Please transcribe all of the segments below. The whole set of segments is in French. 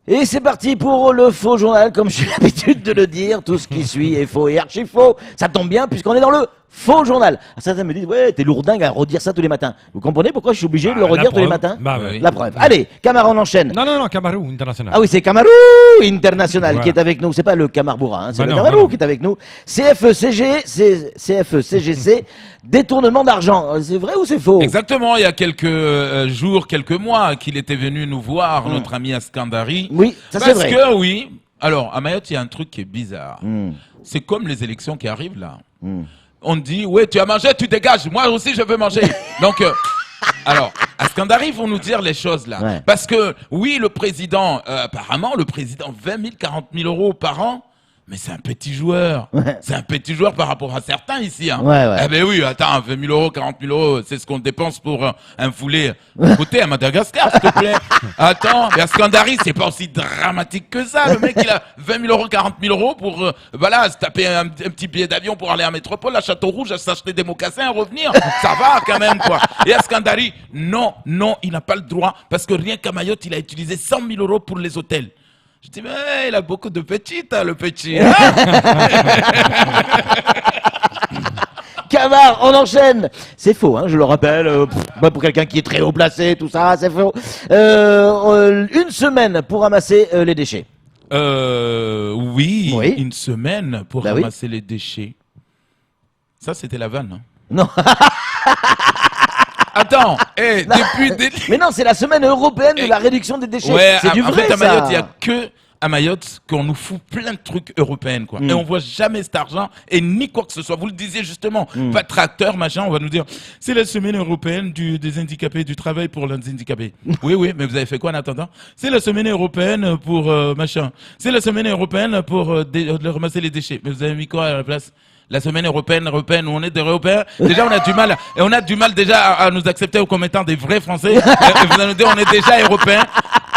Et c'est parti pour le faux journal, comme j'ai l'habitude de le dire. Tout ce qui suit est faux et archi faux. Ça tombe bien puisqu'on est dans le faux journal. Certains me disent, ouais, t'es lourdingue à redire ça tous les matins. Vous comprenez pourquoi je suis obligé de le redire tous les matins? Bah oui. La preuve. Allez, Camara, on enchaîne. Non, Camarou International. Ah oui, c'est Camarou International Voilà. qui est avec nous. C'est pas le Camarboura, hein, c'est Bah le non, Camarou bah non. qui est avec nous. CFE-CGC, détournement d'argent. C'est vrai ou c'est faux? Exactement, il y a quelques jours, quelques mois, qu'il était venu nous voir, notre ami Askandari. Oui, ça c'est Parce vrai. que, oui, alors, à Mayotte, il y a un truc qui est bizarre. C'est comme les élections qui arrivent là. On dit, ouais, tu as mangé, tu dégages. Moi aussi, je veux manger. Donc, alors, Askandari vont nous dire les choses là. Ouais. Parce que, oui, le président, apparemment, le président, 20 000, 40 000 euros par an. Mais c'est un petit joueur. Ouais. C'est un petit joueur par rapport à certains ici. Hein. Ouais. Eh ben oui, attends, 20 000 euros, 40 000 euros, c'est ce qu'on dépense pour un poulet côté à Madagascar, s'il te plaît. Attends, mais Askandari, c'est pas aussi dramatique que ça. Le mec, il a 20 000 euros, 40 000 euros pour, voilà, se taper un petit billet d'avion pour aller à Métropole, à Château-Rouge, à s'acheter des mocassins, et revenir. Ça va quand même, quoi. Et Askandari, non, il n'a pas le droit, parce que rien qu'à Mayotte, il a utilisé 100 000 euros pour les hôtels. Je dis, mais il a beaucoup de petites, hein, le petit. Hein. Camar, on enchaîne. C'est faux, hein, je le rappelle. Pas pour quelqu'un qui est très haut placé, tout ça, c'est faux. Une semaine pour ramasser les déchets. Oui, Oui. une semaine pour Bah oui. ramasser les déchets. Ça, c'était la vanne. Hein. Non. Attends, depuis... Mais non, c'est la semaine européenne de la réduction des déchets. Ouais, c'est du en vrai, fait, à Mayotte, ça. il n'y a que à Mayotte qu'on nous fout plein de trucs européens, quoi. Et on voit jamais cet argent et ni quoi que ce soit. Vous le disiez justement, pas de tracteur, machin, on va nous dire, c'est la semaine européenne des handicapés, du travail pour les handicapés. Oui, mais vous avez fait quoi en attendant? C'est la semaine européenne pour machin. C'est la semaine européenne pour ramasser les déchets. Mais vous avez mis quoi à la place? La semaine européenne où on est des Européens. Déjà, on a du mal déjà à nous accepter comme étant des vrais Français. Et vous allez nous dire, on est déjà Européens.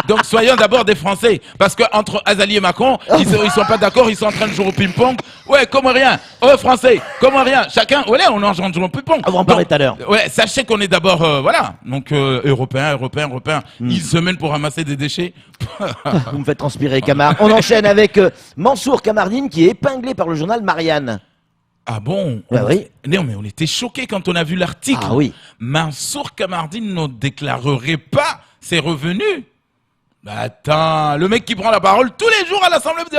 Donc, soyons d'abord des Français. Parce que entre Azali et Macron, ils sont pas d'accord, ils sont en train de jouer au ping-pong. Ouais, comme rien. Ouais, Français, comme rien. Chacun, voilà, on est en train de jouer au ping-pong. On va en parler tout à l'heure. Ouais, sachez qu'on est d'abord, voilà. Donc, Européens. Ils se mènent pour ramasser des déchets. Vous me faites transpirer, Camar. On enchaîne avec Mansour Kamardine qui est épinglé par le journal Marianne. Ah bon? Bah oui. Non, mais on était choqués quand on a vu l'article. Ah oui. Mansour Kamardine ne déclarerait pas ses revenus. Bah attends, le mec qui prend la parole tous les jours à l'Assemblée me dit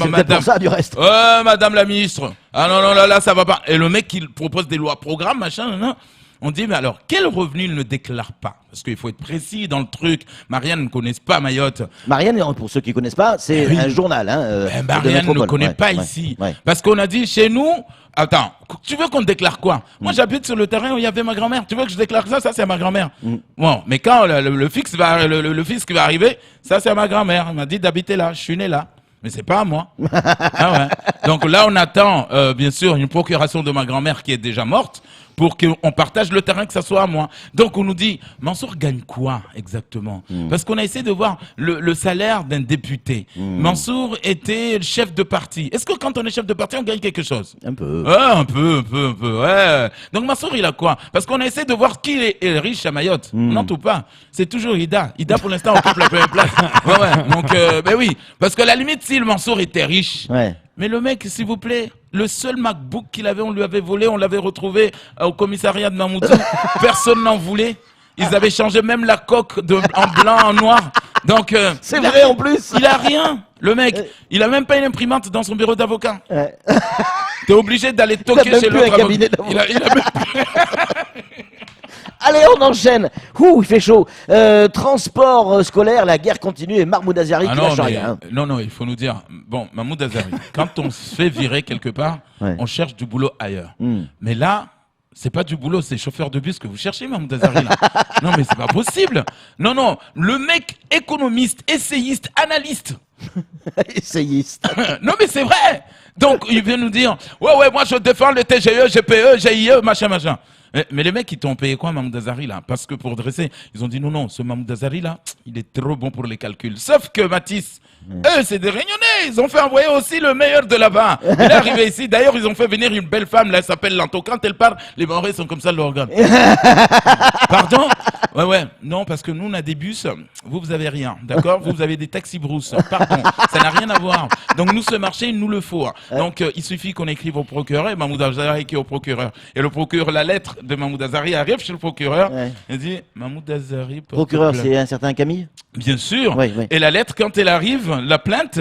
C'est peut-être pour ça, du reste. Madame la ministre. Ah non, là, ça va pas. Et le mec qui propose des lois programmes, machin, non. On dit, mais alors, quel revenu il ne déclare pas? Parce qu'il faut être précis dans le truc. Marianne ne connaît pas Mayotte. Marianne, pour ceux qui connaissent pas, c'est Oui. un journal. Hein, de Marianne ne métropole. connaît Ouais, pas ouais, ici. ouais. Parce qu'on a dit, chez nous, attends, tu veux qu'on déclare quoi? Moi, j'habite sur le terrain où il y avait ma grand-mère. Tu veux que je déclare ça? Ça, c'est à ma grand-mère. Bon, mais quand le fisc va arriver, ça, c'est à ma grand-mère. Elle m'a dit d'habiter là. Je suis né là. Mais c'est pas à moi. Ah ouais. Donc là, on attend, bien sûr, une procuration de ma grand-mère qui est déjà morte pour qu'on partage le terrain, que ça soit à moi. Donc on nous dit, Mansour gagne quoi exactement? Parce qu'on a essayé de voir le salaire d'un député. Mansour était le chef de parti. Est-ce que quand on est chef de parti, on gagne quelque chose? Un peu. Ouais, un peu, ouais. Donc Mansour, il a quoi? Parce qu'on a essayé de voir qui est riche à Mayotte. Non, tout pas. C'est toujours Ida. Ida, pour l'instant, occupe la première place. Ouais. Donc, ben oui. Parce que à la limite, si le Mansour était riche, Ouais. mais le mec, s'il vous plaît, le seul MacBook qu'il avait, on lui avait volé, on l'avait retrouvé au commissariat de Mamoudzou. Personne n'en voulait. Ils avaient changé même la coque en blanc, en noir. Donc, C'est vrai en plus. il a rien. Le mec, il a même pas une imprimante dans son bureau d'avocat. Ouais. T'es obligé d'aller Il a toquer même chez plus l'autre un cabinet avocat. Il a même plus... Allez, on enchaîne. Ouh, il fait chaud. Transport scolaire, la guerre continue et Mahmoud Azari qui lâche rien. non, il faut nous dire, bon, Mahmoud Azari, quand on se fait virer quelque part, Ouais. on cherche du boulot ailleurs. Mais là, c'est pas du boulot, c'est chauffeur de bus que vous cherchez, Mahmoud Azari, là. Non, mais c'est pas possible. Non, le mec économiste, essayiste, analyste. Essayiste. Non, mais c'est vrai. Donc, il vient nous dire, ouais, moi je défends le TGE, GPE, GIE, machin. Mais les mecs, ils t'ont payé quoi, Mahmoud Azari, là? Parce que pour dresser, ils ont dit non, ce Mahmoud Azari, là, il est trop bon pour les calculs. Sauf que Matisse, Eux, c'est des Réunionnais. Ils ont fait envoyer aussi le meilleur de là-bas. Il est arrivé ici. D'ailleurs, ils ont fait venir une belle femme. Là, elle s'appelle Lanto. Quand elle parle, les Maoris sont comme ça, le regard. Pardon? Ouais. Non, parce que nous, on a des bus. Vous avez rien. D'accord? Vous avez des taxis brousse. Pardon. Ça n'a rien à voir. Donc, nous, ce marché, il nous le faut. Donc, il suffit qu'on écrive au procureur. Et Mahmoud Azari qui est au procureur. Et le procureur, la lettre de Mahmoud Azari arrive chez le procureur. Ouais. Il dit, Mahmoud Azari. Procureur, c'est un certain Camille? Bien sûr. Oui. Et la lettre, quand elle arrive, la plainte,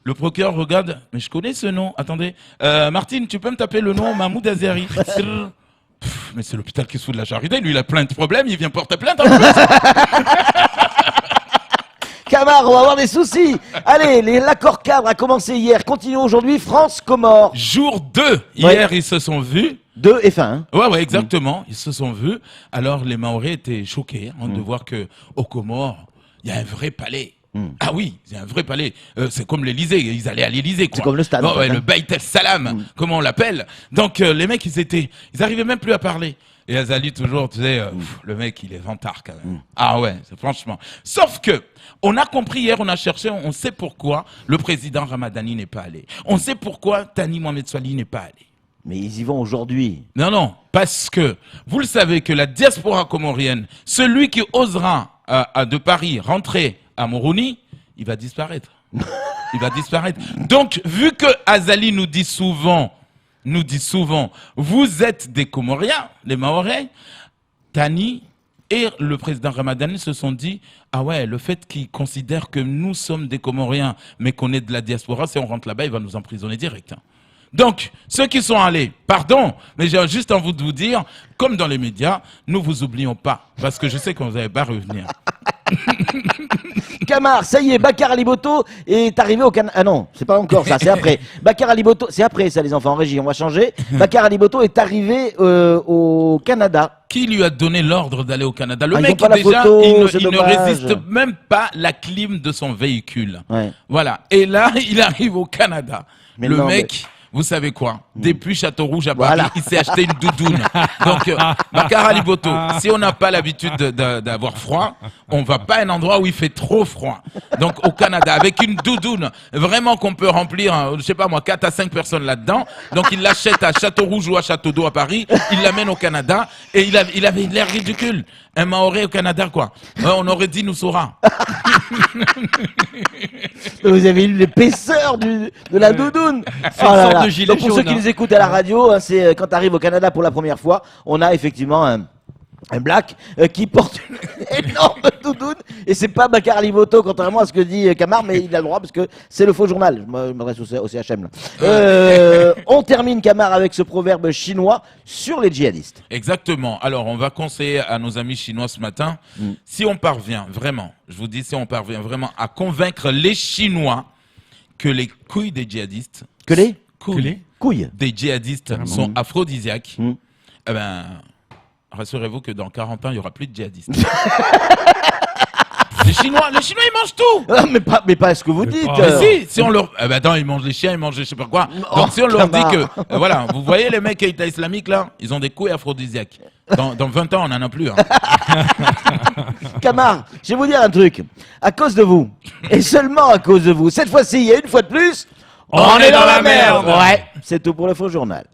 le procureur regarde. Mais je connais ce nom. Attendez. Martine, tu peux me taper le nom Mahmoud Azari? Mais c'est l'hôpital qui se fout de la charité. Lui, il a plein de problèmes. Il vient porter plainte. En plus. Camar, on va avoir des soucis. Allez, l'accord cadre a commencé hier. Continuons aujourd'hui. France-Comores. Jour 2. Hier, ils se sont vus. 2 et fin. Hein. Ouais, exactement. Ils se sont vus. Alors, les Mahorais étaient choqués de voir que aux Comores, il y a un vrai palais. Ah oui, c'est un vrai palais. C'est comme l'Élysée. Ils allaient à l'Élysée, quoi. C'est comme le stade. Ouais, le Beit El Salam, comme on l'appelle. Donc, les mecs, ils arrivaient même plus à parler. Et Azali, toujours, tu sais, le mec, il est vantard, quand même. Ah ouais, franchement. Sauf que, on a compris hier, on a cherché, on sait pourquoi le président Ramadani n'est pas allé. On sait pourquoi Tani Mohamed Swali n'est pas allé. Mais ils y vont aujourd'hui. Non, parce que vous le savez que la diaspora comorienne, celui qui osera de Paris rentrer à Moroni, il va disparaître. Il va disparaître. Donc, vu que Azali nous dit souvent, vous êtes des Comoriens, les Mahorais, Tani et le président Ramadani se sont dit, ah ouais, le fait qu'ils considèrent que nous sommes des Comoriens, mais qu'on est de la diaspora, si on rentre là-bas, il va nous emprisonner direct. Donc, ceux qui sont allés, pardon, mais j'ai juste envie de vous dire, comme dans les médias, nous vous oublions pas, parce que je sais qu'on ne va pas revenir. Camar, ça y est, Bakar Aliboto est arrivé au Canada. Ah non, c'est pas encore ça, c'est après. Bakar Aliboto, c'est après ça, les enfants en régie, on va changer. Bakar Aliboto est arrivé au Canada. Qui lui a donné l'ordre d'aller au Canada? Le ils mec, ont pas la déjà, photo, il c'est ne dommage. résiste même pas la clim de son véhicule. Ouais. Voilà. Et là, il arrive au Canada. Mais le non, mec, vous savez quoi? Depuis Château-Rouge à Paris, Voilà. il s'est acheté une doudoune. Donc, Bakar Aliboto, si on n'a pas l'habitude d'avoir froid, on va pas à un endroit où il fait trop froid. Donc, au Canada, avec une doudoune, vraiment qu'on peut remplir, je sais pas moi, 4 à 5 personnes là-dedans. Donc, il l'achète à Château-Rouge ou à Château-d'Eau à Paris. Il l'amène au Canada et il avait l'air ridicule. Un Mahorais au Canada, quoi. On aurait dit nous saura. Vous avez eu l'épaisseur de la doudoune. C'est une sorte de gilet Donc pour ceux jaune, qui hein. nous écoutent à la radio, hein, c'est quand tu arrives au Canada pour la première fois, on a effectivement un black qui porte une énorme doudoune et c'est pas Bakar Aliboto contrairement à ce que dit Camar, mais il a le droit parce que c'est le faux journal. Je m'adresse au CHM là. On termine Camar avec ce proverbe chinois sur les djihadistes. Exactement. Alors, on va conseiller à nos amis chinois ce matin, si on parvient vraiment, je vous dis, si on parvient vraiment à convaincre les Chinois que les couilles des djihadistes, Que les couilles couilles. des djihadistes sont aphrodisiaques, eh ben, rassurez-vous que dans 40 ans, il n'y aura plus de djihadistes. Les Chinois, ils mangent tout. Ah, mais pas ce que vous dites. Mais si on leur, attends, ils mangent les chiens, ils mangent je sais pas quoi. Donc si on leur dit que, voilà, vous voyez les mecs État islamique là, ils ont des couilles aphrodisiaques. Dans 20 ans, on n'en a plus. Hein. Camar, je vais vous dire un truc. À cause de vous, et seulement à cause de vous, cette fois-ci, et une fois de plus, On est dans la merde. Ouais, c'est tout pour le faux journal.